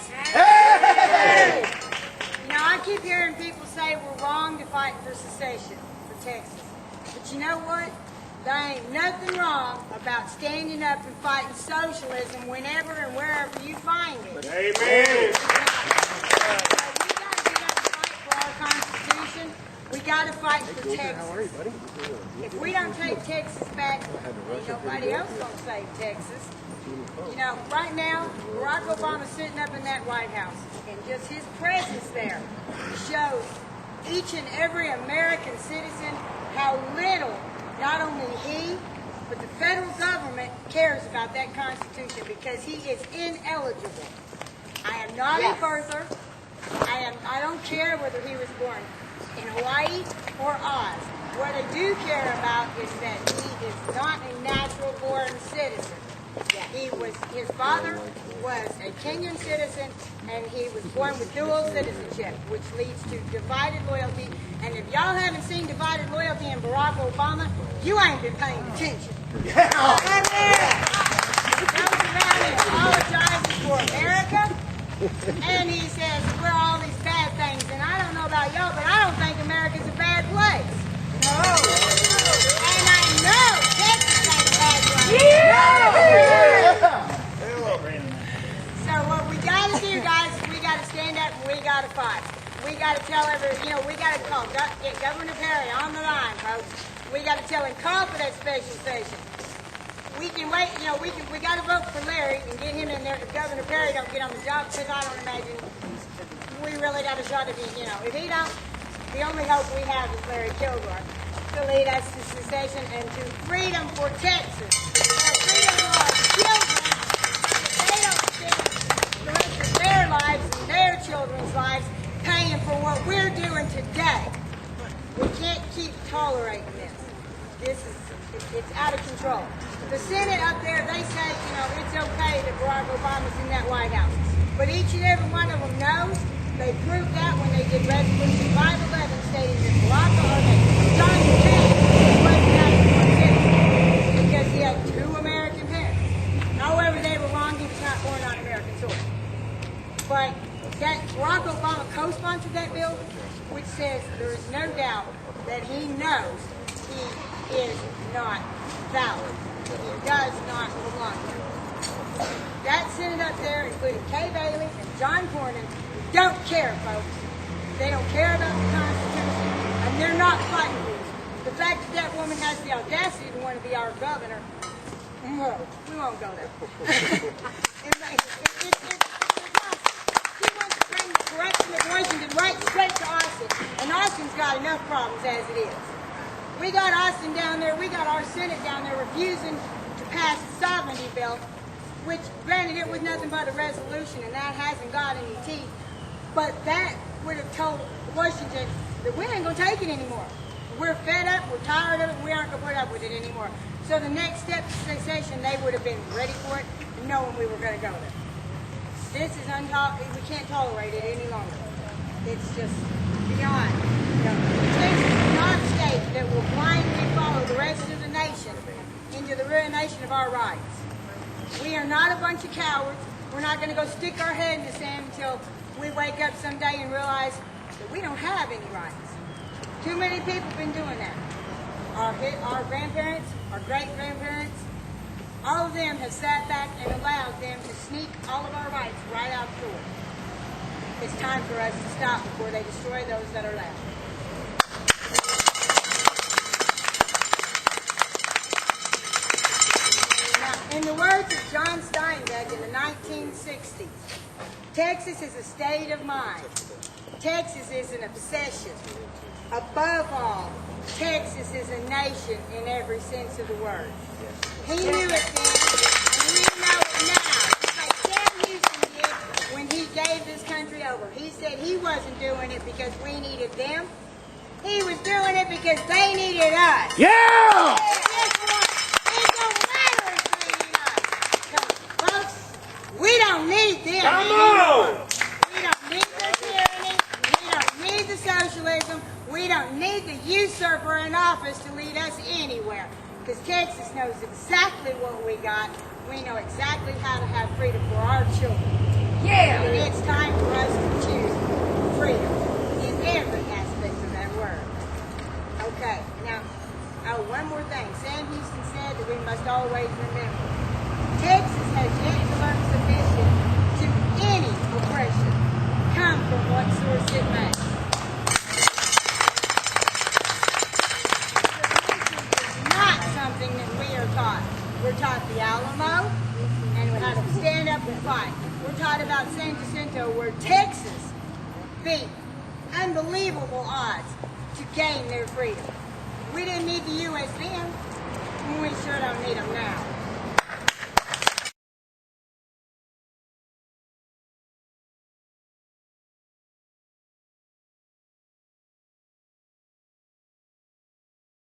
Texas? Hey! You know, I keep hearing people say we're wrong to fight for secession for Texas. But you know what? There ain't nothing wrong about standing up and fighting socialism whenever and wherever you find it. Amen. We got to get up and fight for our Constitution. We got to fight for Texas. If we don't take Texas back, ain't nobody else gonna save Texas. You know, right now, Barack Obama's sitting up in that White House, and just his presence there shows each and every American citizen how little not only he, but the federal government cares about that Constitution, because he is ineligible. I am not a birther. I don't care whether he was born in Hawaii or Oz. What I do care about is that he is not a natural-born citizen. His father was a Kenyan citizen, and he was born with dual citizenship, which leads to divided loyalty. And if y'all haven't seen divided loyalty in Barack Obama, you ain't been paying attention. That was around and apologizes for America, and he says we're all these bad things. And I don't know about y'all, but I don't think America's a bad place. No. And I know Texas ain't a bad place. So what we got to do, guys, is we got to stand up and we got to fight. We got to tell we got to get Governor Perry on the line, folks. We got to tell him call for that special session. We can wait, we got to vote for Larry and get him in there if Governor Perry don't get on the job, because I don't imagine we really got a shot at him. If he don't, the only hope we have is Larry Kilgore to lead us to secession and to freedom for Texas. Freedom for our children, that they don't spend the rest of their lives and their children's lives paying for what we're doing today. We can't keep tolerating this. It's out of control. The Senate up there, they say, it's okay that Barack Obama's in that White House. But each and every one of them knows, they proved that when they did Resolution 511 stating that John McCain wasn't national citizen because he had 2 American parents. However, they were wrong. He was not born on American soil. But that Barack Obama co-sponsored that bill, which says there is no doubt that he knows he is not valid. He does not belong here. That Senate up there, including Kay Bailey and John Cornyn, don't care, folks. They don't care about the Constitution, and they're not fighting for it. The fact that that woman has the audacity to want to be our governor, no, we won't go there. She wants to bring corruption at Washington right straight to Austin, and Austin's got enough problems as it is. We got Austin down there, we got our Senate down there refusing to pass the sovereignty bill, which, granted, it was nothing but a resolution, and that hasn't got any teeth. But that would have told Washington that we ain't going to take it anymore. We're fed up, we're tired of it, we aren't going to put up with it anymore. So the next step to secession, they would have been ready for it, knowing we were going to go there. This is we can't tolerate it any longer. It's just beyond. Texas is not a state that will blindly follow the rest of the nation into the ruination of our rights. We are not a bunch of cowards. We're not going to go stick our head in the sand until we wake up someday and realize that we don't have any rights. Too many people have been doing that. Our grandparents, our great-grandparents, all of them have sat back and allowed them to sneak all of our rights right out the door. It's time for us to stop before they destroy those that are left. Now, in the words of John Steinbeck in the 1960s, Texas is a state of mind. Texas is an obsession. Above all, Texas is a nation in every sense of the word. He knew it then, and we know it now. Just like Sam Houston did when he gave this country over. He said he wasn't doing it because we needed them. He was doing it because they needed us. Yeah! It don't matter if they need us. Folks, we don't need them anymore. We don't need their tyranny. We don't need the socialism. We don't need the usurper in office to lead us anywhere. Because Texas knows exactly what we got. We know exactly how to have freedom for our children. Yeah. And it's time for us to choose freedom in every aspect of that word. Okay, now, one more thing. Sam Houston said that we must always remember, Texas has yet to learn submission to any oppression, come from what source it may. Submission is not something that we are taught. We're taught the Alamo, and how to stand up and fight. We're taught about San Jacinto, where Texas beat unbelievable odds to gain their freedom. We didn't need the U.S. then.